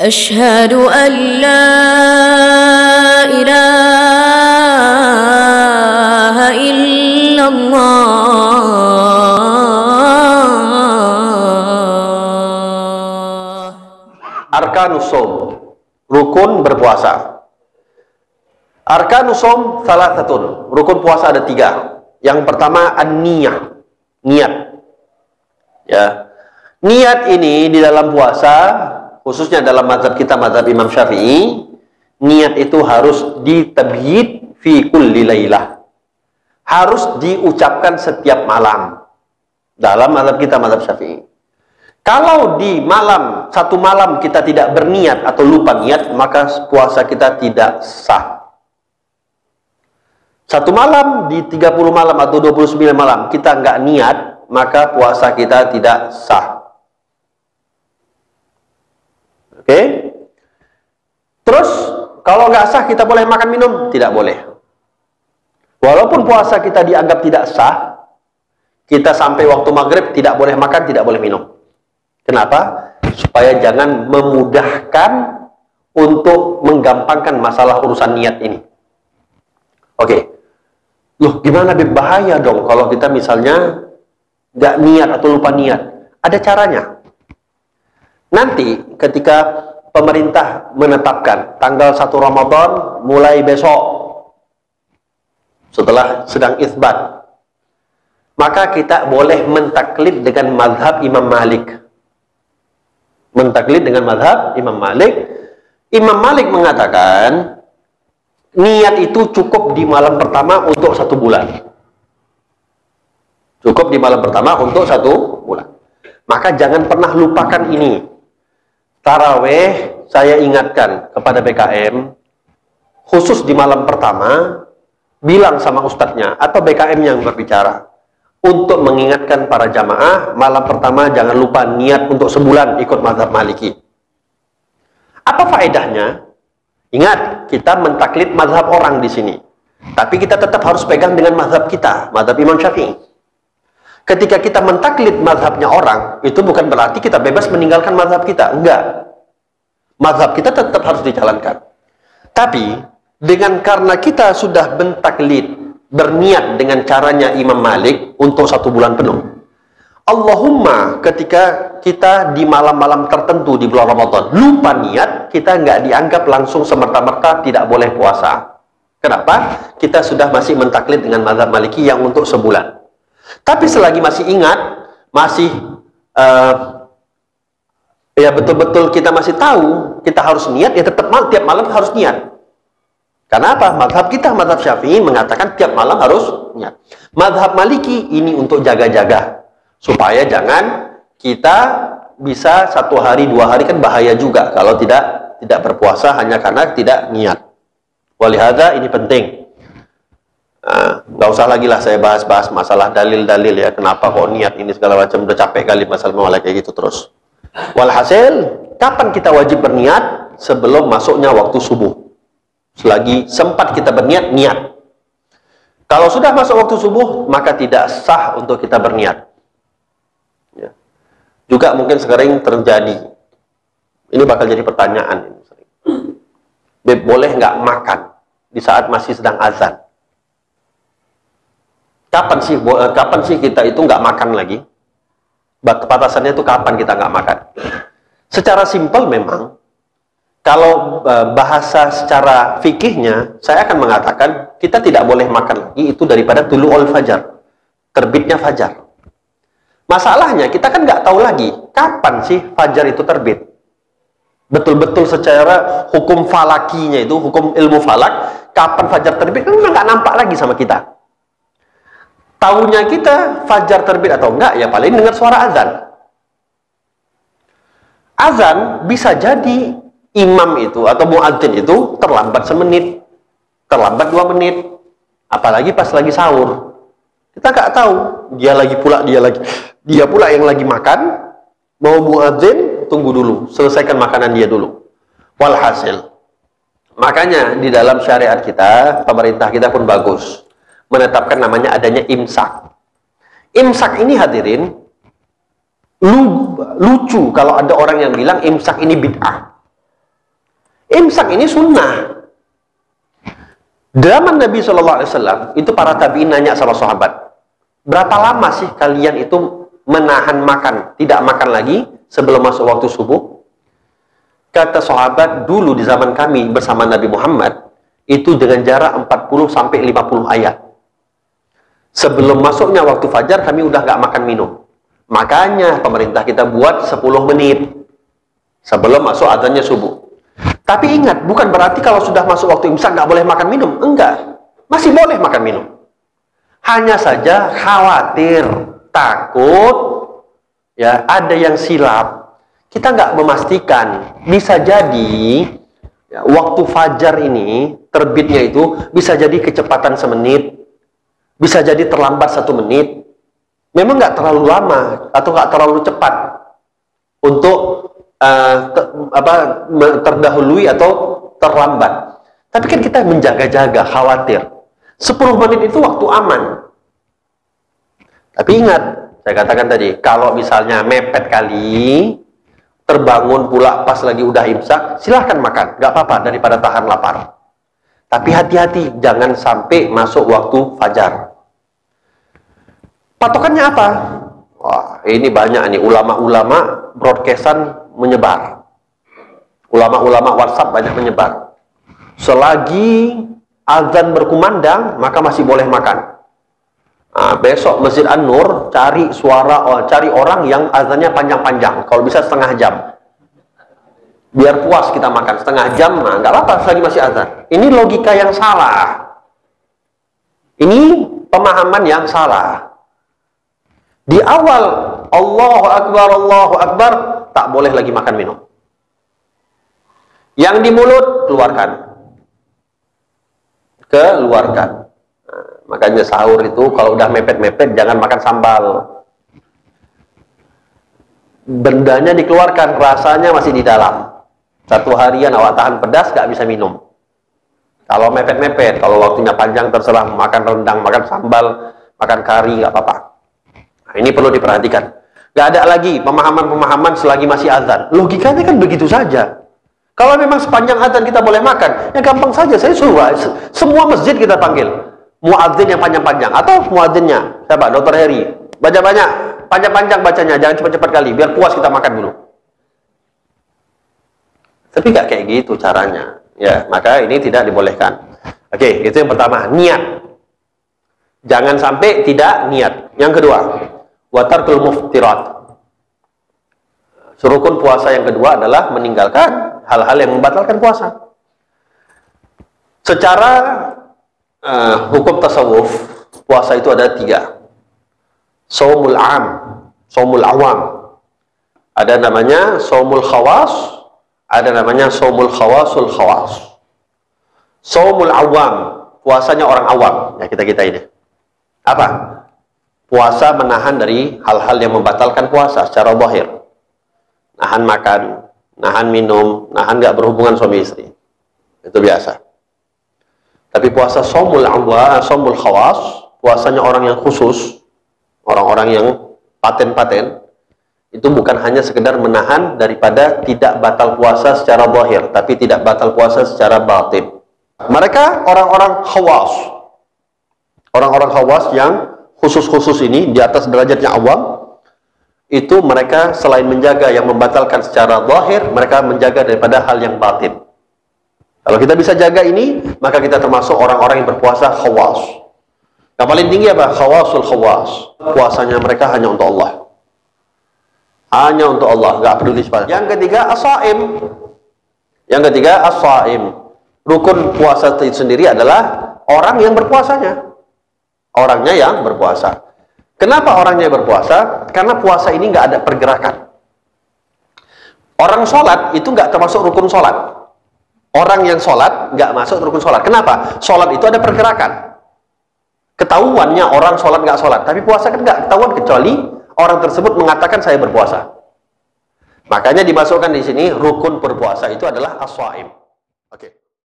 أشهد أن لا إله إلا الله. Arkanus shaum, rukun berpuasa. Arkanus shaum thalathatun, rukun puasa ada 3. Yang pertama an-niyah, niat. Ya. Niat ini di dalam puasa, khususnya dalam mazhab kita, mazhab Imam Syafi'i, niat itu harus ditabhid fi kulli lailah. Harus diucapkan setiap malam. Dalam mazhab kita, mazhab Syafi'i. Kalau di malam, satu malam kita tidak berniat atau lupa niat, maka puasa kita tidak sah. Satu malam di 30 malam atau 29 malam kita nggak niat, maka puasa kita tidak sah. Oke? Terus, kalau nggak sah kita boleh makan minum? Tidak boleh. Walaupun puasa kita dianggap tidak sah, kita sampai waktu maghrib tidak boleh makan, tidak boleh minum. Kenapa? Supaya jangan memudahkan untuk menggampangkan masalah urusan niat ini. Oke. Loh, gimana bahaya dong kalau kita misalnya nggak niat atau lupa niat? Ada caranya. Nanti ketika pemerintah menetapkan tanggal 1 Ramadan mulai besok, setelah sedang itsbat, maka kita boleh mentaklid dengan mazhab Imam Malik. Mentaklid dengan mazhab Imam Malik. Imam Malik mengatakan niat itu cukup di malam pertama untuk 1 bulan. Cukup di malam pertama untuk 1 bulan. Maka jangan pernah lupakan ini. Taraweh, saya ingatkan kepada BKM, khusus di malam pertama, bilang sama ustadznya atau BKM yang berbicara, untuk mengingatkan para jamaah, malam pertama jangan lupa niat untuk sebulan ikut mazhab Maliki. Apa faedahnya? Ingat, kita mentaklid mazhab orang di sini. Tapi kita tetap harus pegang dengan mazhab kita, mazhab Imam Syafi'i. Ketika kita mentaklid mazhabnya orang, itu bukan berarti kita bebas meninggalkan mazhab kita. Enggak. Mazhab kita tetap harus dijalankan. Tapi, karena kita sudah mentaklid, berniat dengan caranya Imam Malik untuk 1 bulan penuh. Allahumma, ketika kita di malam-malam tertentu di bulan Ramadan lupa niat, kita nggak dianggap langsung semerta-merta tidak boleh puasa. Kenapa? Kita sudah masih mentaklid dengan mazhab Maliki yang untuk sebulan. Tapi selagi masih ingat, masih ya betul-betul kita masih tahu kita harus niat, ya tetap tiap malam harus niat. Karena apa? Mazhab kita, mazhab Syafi'i mengatakan tiap malam harus niat. Mazhab Maliki ini untuk jaga-jaga, supaya jangan kita bisa 1 hari 2 hari, kan bahaya juga kalau tidak berpuasa hanya karena tidak niat. Walihada ini penting. Nggak usah lagi lah saya bahas-bahas masalah dalil-dalil ya, kenapa kok niat ini segala macam, udah capek kali masalah kayak gitu terus. Walhasil, kapan kita wajib berniat? Sebelum masuknya waktu subuh. Selagi sempat kita berniat, niat. Kalau sudah masuk waktu subuh, maka tidak sah untuk kita berniat. Ya. Juga mungkin sering terjadi, ini bakal jadi pertanyaan, boleh nggak makan di saat masih sedang azan? Kapan sih kita itu nggak makan lagi? Batasannya itu kapan kita nggak makan? Secara simpel memang, kalau bahasa secara fikihnya, saya akan mengatakan kita tidak boleh makan lagi itu daripada tulu'ul fajar, terbitnya fajar. Masalahnya kita kan nggak tahu lagi kapan sih fajar itu terbit. Betul-betul secara hukum falakinya itu, hukum ilmu falak, kapan fajar terbit kan nggak nampak lagi sama kita. Tahunya kita fajar terbit atau enggak, ya paling dengar suara azan. Azan bisa jadi imam itu atau muadzin itu terlambat semenit, terlambat 2 menit, apalagi pas lagi sahur. Kita nggak tahu, dia pula yang lagi makan, mau muadzin, tunggu dulu, selesaikan makanan dia dulu. Walhasil, makanya di dalam syariat kita, pemerintah kita pun bagus menetapkan namanya adanya imsak. Imsak ini hadirin, lucu kalau ada orang yang bilang imsak ini bid'ah. Imsak ini sunnah. Zaman Nabi SAW itu para tabi'in nanya sama sahabat, berapa lama sih kalian itu menahan makan, tidak makan lagi sebelum masuk waktu subuh? Kata sahabat, dulu di zaman kami bersama Nabi Muhammad itu dengan jarak 40 sampai 50 ayat. Sebelum masuknya waktu fajar kami udah nggak makan minum. Makanya pemerintah kita buat 10 menit sebelum masuk azannya subuh. Tapi ingat, bukan berarti kalau sudah masuk waktu imsak nggak boleh makan minum. Enggak, masih boleh makan minum. Hanya saja khawatir, takut, ya ada yang silap. Kita nggak memastikan. Bisa jadi ya, waktu fajar ini terbitnya itu bisa jadi kecepatan semenit, bisa jadi terlambat 1 menit. Memang nggak terlalu lama atau nggak terlalu cepat untuk terdahului atau terlambat. Tapi kan kita menjaga-jaga, khawatir. 10 menit itu waktu aman. Tapi ingat, saya katakan tadi, kalau misalnya mepet kali, terbangun pula pas lagi udah imsak, silahkan makan, nggak apa-apa daripada tahan lapar. Tapi hati-hati, jangan sampai masuk waktu fajar. Patokannya apa? Wah, ini banyak nih ulama-ulama broadcastan menyebar. Ulama-ulama WhatsApp banyak menyebar. Selagi azan berkumandang, maka masih boleh makan. Nah, besok Masjid An-Nur cari cari orang yang azannya panjang-panjang. Kalau bisa setengah jam. Biar puas kita makan setengah jam, nah, nggak apa-apa selagi masih azan. Ini logika yang salah. Ini pemahaman yang salah. Di awal Allahu Akbar, tak boleh lagi makan minum. Yang di mulut, keluarkan. Keluarkan. Nah, makanya sahur itu kalau udah mepet-mepet, jangan makan sambal. Bendanya dikeluarkan, rasanya masih di dalam. 1 harian awak tahan pedas, gak bisa minum. Kalau mepet-mepet, kalau waktunya panjang terserah, makan rendang, makan sambal, makan kari, gak apa-apa. Nah, ini perlu diperhatikan. Gak ada lagi pemahaman-pemahaman selagi masih azan. Logikanya kan begitu saja. Kalau memang sepanjang azan kita boleh makan, ya gampang saja. Saya suruh semua masjid kita panggil muadzin yang panjang-panjang, atau muadzinnya siapa? Dr. Heri. Baca banyak, panjang-panjang bacanya, jangan cepat-cepat kali, biar puas kita makan dulu. Tapi gak kayak gitu caranya. Ya, maka ini tidak dibolehkan. Oke, itu yang pertama, niat. Jangan sampai tidak niat. Yang kedua, watarkul muftirat. Rukun puasa yang kedua adalah meninggalkan hal-hal yang membatalkan puasa. Secara hukum tasawuf, puasa itu ada 3. Shaumul am, shaumul awam. Ada namanya shaumul khawas, ada namanya shaumul khawasul khawas. Shaumul awam, puasanya orang awam, ya kita ini. Apa? Puasa menahan dari hal-hal yang membatalkan puasa secara zahir. Nahan makan, nahan minum, nahan gak berhubungan suami istri. Itu biasa. Tapi puasa shaumul awam, shaumul khawas, puasanya orang yang khusus, orang-orang yang paten-paten, itu bukan hanya sekedar menahan daripada tidak batal puasa secara zahir, tapi tidak batal puasa secara batin. Mereka orang-orang khawas. Orang-orang khawas yang khusus-khusus ini di atas derajatnya awam, itu mereka selain menjaga yang membatalkan secara zahir, mereka menjaga daripada hal yang batin. Kalau kita bisa jaga ini, maka kita termasuk orang-orang yang berpuasa khawas. Yang paling tinggi apa? Khawasul khawas. Puasanya mereka hanya untuk Allah. Hanya untuk Allah, nggak peduli siapa. Yang ketiga, as-shaim. Yang ketiga, as-shaim. Rukun puasa itu sendiri adalah orang yang berpuasanya. Orangnya yang berpuasa. Kenapa orangnya berpuasa? Karena puasa ini nggak ada pergerakan. Orang sholat itu nggak termasuk rukun sholat. Orang yang sholat nggak masuk rukun sholat. Kenapa? Sholat itu ada pergerakan. Ketahuannya orang sholat nggak sholat. Tapi puasa kan nggak ketahuan kecuali orang tersebut mengatakan saya berpuasa. Makanya dimasukkan di sini rukun berpuasa itu adalah as-shaim. Oke.